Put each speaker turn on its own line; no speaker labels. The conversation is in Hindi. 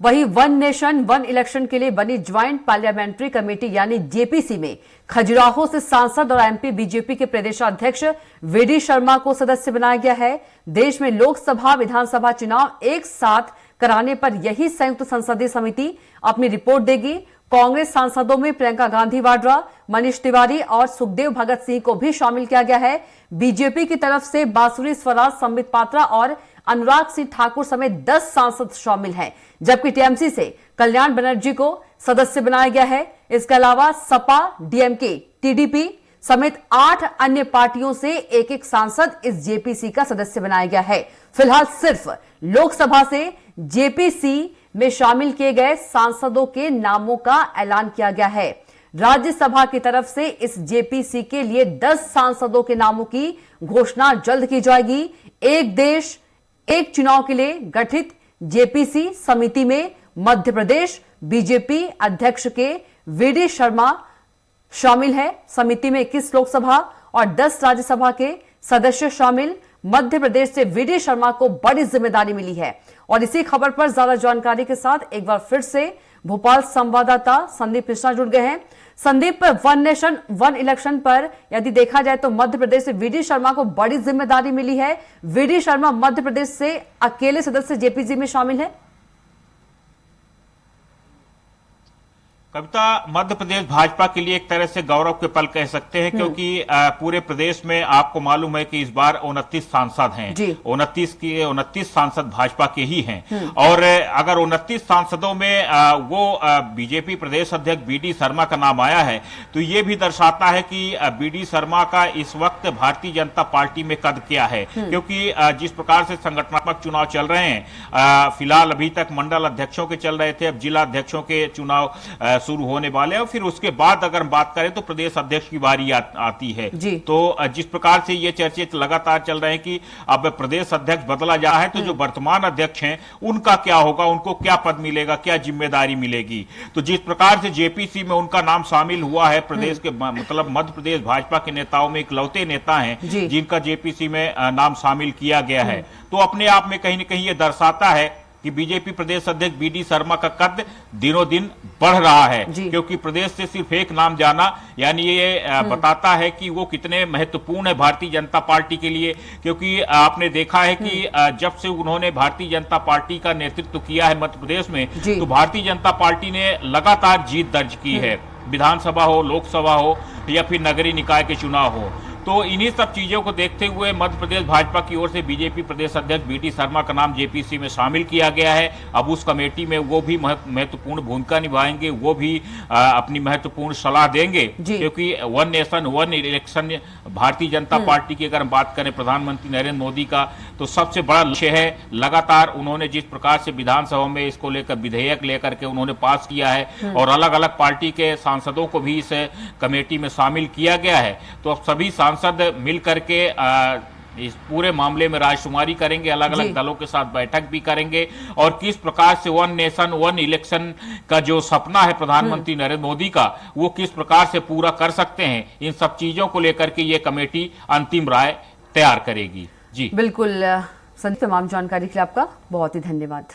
वहीं वन नेशन वन इलेक्शन के लिए बनी ज्वाइंट पार्लियामेंट्री कमेटी यानी जेपीसी में खजुराहो से सांसद और एमपी बीजेपी के प्रदेशाध्यक्ष वीडी शर्मा को सदस्य बनाया गया है। देश में लोकसभा विधानसभा चुनाव एक साथ कराने पर यही संयुक्त संसदीय समिति अपनी रिपोर्ट देगी। कांग्रेस सांसदों में प्रियंका गांधी वाड्रा, मनीष तिवारी और सुखदेव भगत सिंह को भी शामिल किया गया है। बीजेपी की तरफ से बांसुरी स्वराज, संबित पात्रा और अनुराग सिंह ठाकुर समेत 10 सांसद शामिल हैं, जबकि टीएमसी से कल्याण बनर्जी को सदस्य बनाया गया है। इसके अलावा सपा, डीएमके, टीडीपी समेत 8 अन्य पार्टियों से एक एक सांसद इस जेपीसी का सदस्य बनाया गया है। फिलहाल सिर्फ लोकसभा से जेपीसी में शामिल किए गए सांसदों के नामों का ऐलान किया गया है। राज्यसभा की तरफ से इस जेपीसी के लिए 10 सांसदों के नामों की घोषणा जल्द की जाएगी। एक देश एक चुनाव के लिए गठित जेपीसी समिति में मध्य प्रदेश बीजेपी अध्यक्ष के वीडी शर्मा शामिल है। समिति में 21 लोकसभा और 10 राज्यसभा के सदस्य शामिल। मध्य प्रदेश से वीडी शर्मा को बड़ी जिम्मेदारी मिली है। और इसी खबर पर ज्यादा जानकारी के साथ एक बार फिर से भोपाल संवाददाता संदीप मिश्रा जुड़ गए हैं। Sandeep, one nation one election पर यदि देखा जाए तो मध्य प्रदेश से वीडी शर्मा को बड़ी जिम्मेदारी मिली है। वीडी शर्मा मध्य प्रदेश से अकेले सदस्य जेपीसी में शामिल है।
कविता, मध्य प्रदेश भाजपा के लिए एक तरह से गौरव के पल कह सकते हैं, क्योंकि पूरे प्रदेश में आपको मालूम है कि इस बार 29 सांसद हैं। 29 सांसद भाजपा के ही हैं। और अगर 29 सांसदों में वो बीजेपी प्रदेश अध्यक्ष वीडी शर्मा का नाम आया है, तो ये भी दर्शाता है कि वीडी शर्मा का इस वक्त भारतीय जनता पार्टी में कद क्या है। क्योंकि जिस प्रकार से संगठनात्मक चुनाव चल रहे हैं, फिलहाल अभी तक मंडल अध्यक्षों के चल रहे थे, अब जिला अध्यक्षों के चुनाव शुरू होने वाले हैं। और फिर उसके बाद अगर हम बात करें तो प्रदेश अध्यक्ष की बारी आती है। तो जिस प्रकार से ये चर्चे लगातार चल रहे हैं कि अब प्रदेश अध्यक्ष बदला जा है, तो जो वर्तमान अध्यक्ष हैं उनका क्या होगा, उनको क्या पद मिलेगा, क्या जिम्मेदारी मिलेगी। तो जिस प्रकार से जेपीसी में उनका नाम शामिल हुआ है, प्रदेश के मतलब मध्य प्रदेश भाजपा के नेताओं में इकलौते नेता हैं जिनका जेपीसी में नाम शामिल किया गया है, तो अपने आप में कहीं ना कहीं ये दर्शाता है कि बीजेपी प्रदेश अध्यक्ष वीडी शर्मा का कद दिनों दिन बढ़ रहा है। क्योंकि प्रदेश से सिर्फ एक नाम जाना यानी ये बताता है कि वो कितने महत्वपूर्ण है भारतीय जनता पार्टी के लिए। क्योंकि आपने देखा है कि जब से उन्होंने भारतीय जनता पार्टी का नेतृत्व किया है मध्य प्रदेश में, तो भारतीय जनता पार्टी ने लगातार जीत दर्ज की है, विधानसभा हो, लोकसभा हो या फिर नगरीय निकाय के चुनाव हो। तो इन्हीं सब चीजों को देखते हुए मध्य प्रदेश भाजपा की ओर से बीजेपी प्रदेश अध्यक्ष वीडी शर्मा का नाम जेपीसी में शामिल किया गया है। अब उस कमेटी में वो भी महत्वपूर्ण भूमिका निभाएंगे, वो भी अपनी महत्वपूर्ण सलाह देंगे। क्योंकि one nation one election Bharatiya Janata party की अगर हम बात करें प्रधानमंत्री नरेंद्र मोदी का, तो सबसे बड़ा लक्ष्य है। लगातार उन्होंने जिस प्रकार से विधानसभा में इसको लेकर विधेयक लेकर के उन्होंने पास किया है और अलग अलग पार्टी के सांसदों को भी इस कमेटी में शामिल किया गया है, तो अब सभी सांसद मिल करके इस पूरे मामले में राजकुमारी करेंगे, अलग अलग दलों के साथ बैठक भी करेंगे और किस प्रकार से वन नेशन वन इलेक्शन का जो सपना है प्रधानमंत्री नरेंद्र मोदी का, वो किस प्रकार से पूरा कर सकते हैं, इन सब चीजों को लेकर के ये कमेटी अंतिम राय तैयार करेगी। जी
बिल्कुल संदीप, तमाम जानकारी के लिए आपका बहुत ही धन्यवाद।